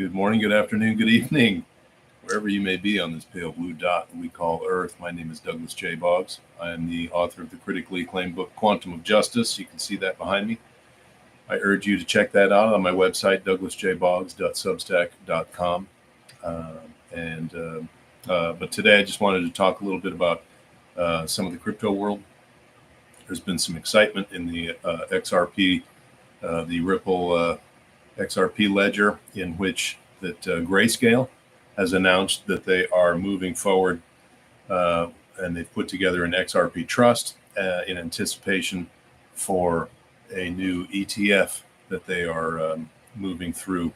Good morning, good afternoon, good evening, wherever you may be on this pale blue dot we call Earth. My name is Douglas J. Boggs. I am the author of the critically acclaimed book, Quantum of Justice. You can see that behind me. I urge you to check that out on my website, douglasjboggs.substack.com. But today I just wanted to talk a little bit about some of the crypto world. There's been some excitement in the XRP, the Ripple XRP ledger, in which that Grayscale has announced that they are moving forward, and they've put together an XRP Trust in anticipation for a new ETF that they are moving through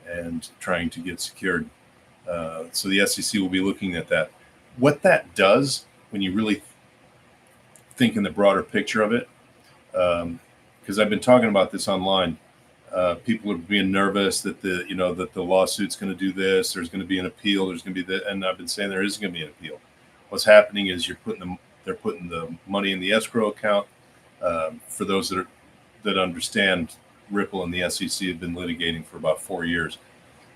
and trying to get secured. So the SEC will be looking at that. What that does, when you really think in the broader picture of it, because I've been talking about this online. People are being nervous that the lawsuit's going to do this. There's going to be an appeal. There's going to be that, and I've been saying there isn't going to be an appeal. What's happening is they're putting the money in the escrow account. For those that understand, Ripple and the SEC have been litigating for about 4 years,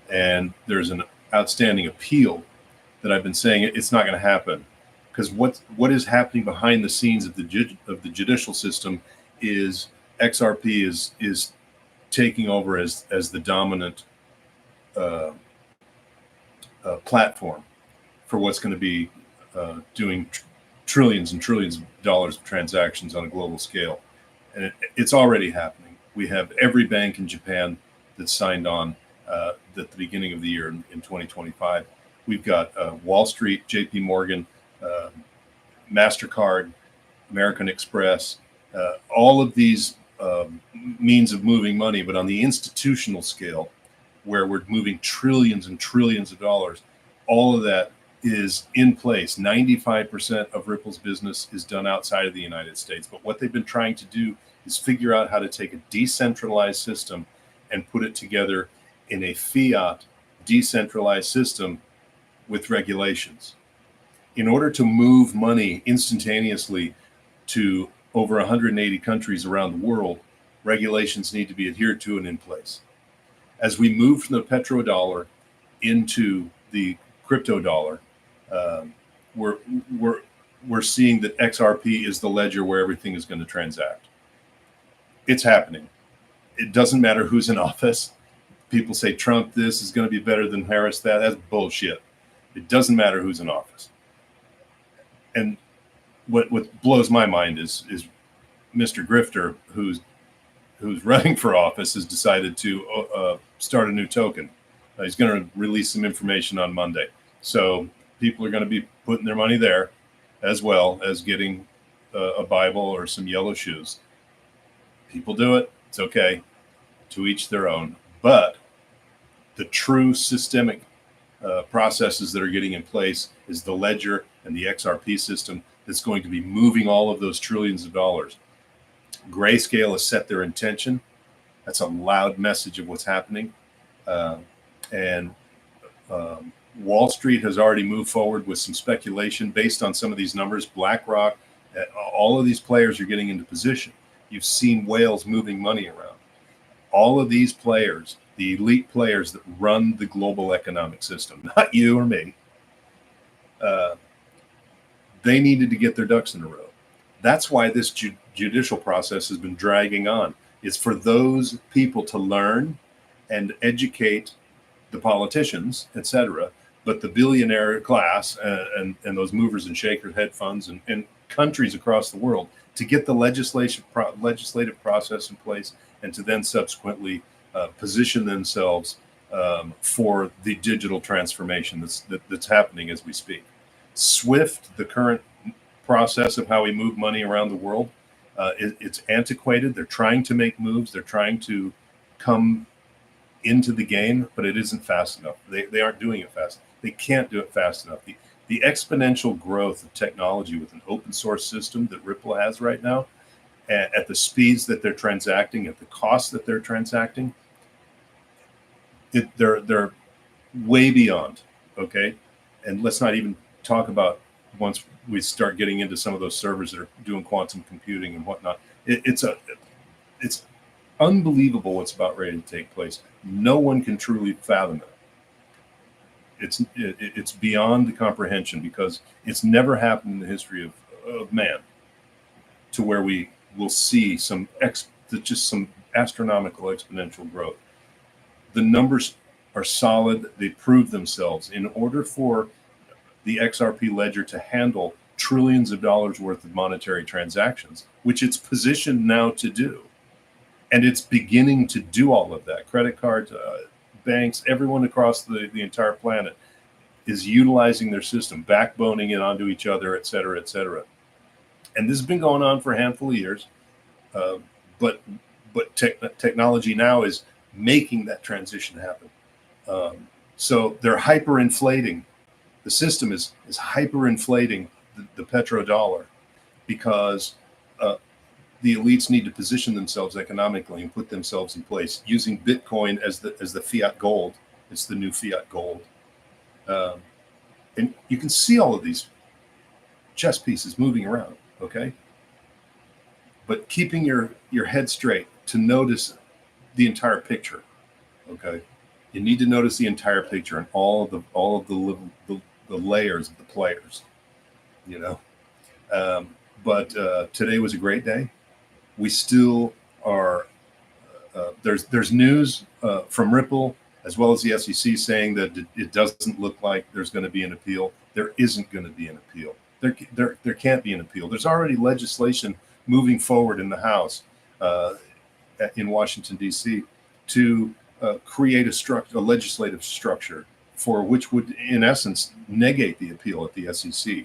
and there's an outstanding appeal that I've been saying it's not going to happen, because what is happening behind the scenes of the judicial system is XRP is taking over as the dominant platform for what's going to be doing trillions and trillions of dollars of transactions on a global scale. And it's already happening. We have every bank in Japan that signed on at the beginning of the year in 2025. We've got Wall Street, JP Morgan, MasterCard, American Express, all of these means of moving money, but on the institutional scale, where we're moving trillions and trillions of dollars, all of that is in place. 95% of Ripple's business is done outside of the United States. But what they've been trying to do is figure out how to take a decentralized system and put it together in a fiat decentralized system with regulations. In order to move money instantaneously to over 180 countries around the world, regulations need to be adhered to and in place. As we move from the petrodollar into the crypto dollar, we're seeing that XRP is the ledger where everything is going to transact. It's happening. It doesn't matter who's in office. People say Trump this is going to be better than Harris that. That's bullshit. It doesn't matter who's in office. And what blows my mind is Mr. Grifter, who's running for office, has decided to start a new token. He's going to release some information on Monday. So people are going to be putting their money there, as well as getting a Bible or some yellow shoes. People do it. It's okay. To each their own. But the true systemic processes that are getting in place is the ledger and the XRP system that's going to be moving all of those trillions of dollars. Grayscale has set their intention. That's a loud message of what's happening. And Wall Street has already moved forward with some speculation based on some of these numbers. Blackrock, all of these players are getting into position. You've seen whales moving money around. All of these players, the elite players that run the global economic system, not you or me, they needed to get their ducks in a row. That's why this judicial process has been dragging on. It's for those people to learn and educate the politicians, etc., but the billionaire class and those movers and shakers, hedge funds, and countries across the world to get the legislative process in place and to then subsequently position themselves for the digital transformation that's happening as we speak. SWIFT, the current process of how we move money around the world, it's antiquated. They're trying to make moves. They're trying to come into the game, but it isn't fast enough. They aren't doing it fast. They can't do it fast enough. The exponential growth of technology with an open source system that Ripple has right now, at the speeds that they're transacting, at the cost that they're transacting, they're way beyond. Okay, and let's not even talk about once we start getting into some of those servers that are doing quantum computing and whatnot. It's unbelievable what's about ready to take place. No one can truly fathom it. it's beyond the comprehension, because it's never happened in the history of man to where we will see just some astronomical exponential growth. The numbers are solid. They prove themselves. In order for the XRP ledger to handle trillions of dollars worth of monetary transactions, which it's positioned now to do, and it's beginning to do all of that. Credit cards, banks, everyone across the entire planet is utilizing their system, backboning it onto each other, et cetera, et cetera. And this has been going on for a handful of years, but technology now is making that transition happen. So they're hyperinflating. The system is hyperinflating the petrodollar, because the elites need to position themselves economically and put themselves in place using Bitcoin as the fiat gold. It's the new fiat gold. And you can see all of these chess pieces moving around, okay? But keeping your head straight to notice the entire picture, okay? You need to notice the entire picture and all of the layers of the players, you know? But today was a great day. We still are, there's news from Ripple as well as the SEC saying that it doesn't look like there's going to be an appeal. There isn't going to be an appeal. There can't be an appeal. There's already legislation moving forward in the House in Washington, D.C. to create a legislative structure for which would, in essence, negate the appeal at the SEC.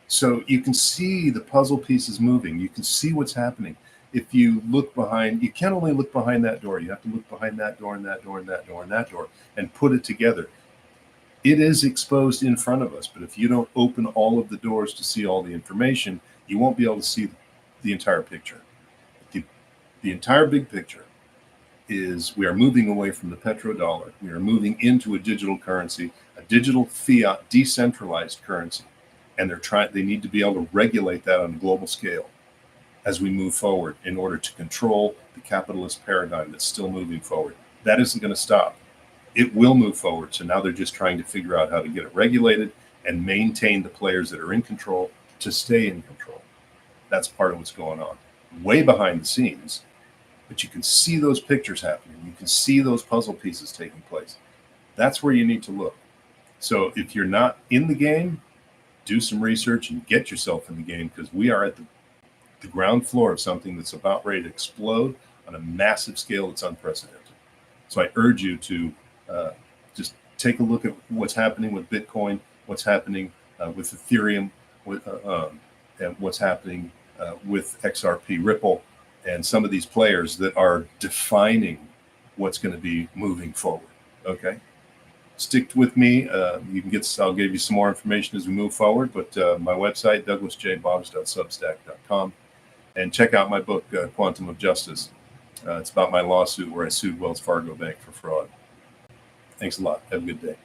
So you can see the puzzle pieces moving. You can see what's happening. If you look behind, you can't only look behind that door. You have to look behind that door and that door and that door and that door and put it together. It is exposed in front of us, but if you don't open all of the doors to see all the information, you won't be able to see the entire picture. The entire big picture is we are moving away from the petrodollar. We are moving into a digital currency, a digital fiat decentralized currency. And they need to be able to regulate that on a global scale as we move forward in order to control the capitalist paradigm that's still moving forward. That isn't going to stop. It will move forward. So now they're just trying to figure out how to get it regulated and maintain the players that are in control to stay in control. That's part of what's going on. Way behind the scenes, but you can see those pictures happening. You can see those puzzle pieces taking place. That's where you need to look. So if you're not in the game, do some research and get yourself in the game, because we are at the ground floor of something that's about ready to explode on a massive scale that's unprecedented. So I urge you to just take a look at what's happening with Bitcoin, what's happening with Ethereum, and what's happening with XRP, Ripple, and some of these players that are defining what's going to be moving forward. Okay. Stick with me. I'll give you some more information as we move forward, but my website, douglasjboggs.substack.com, and check out my book, Quantum of Justice. It's about my lawsuit where I sued Wells Fargo Bank for fraud. Thanks a lot. Have a good day.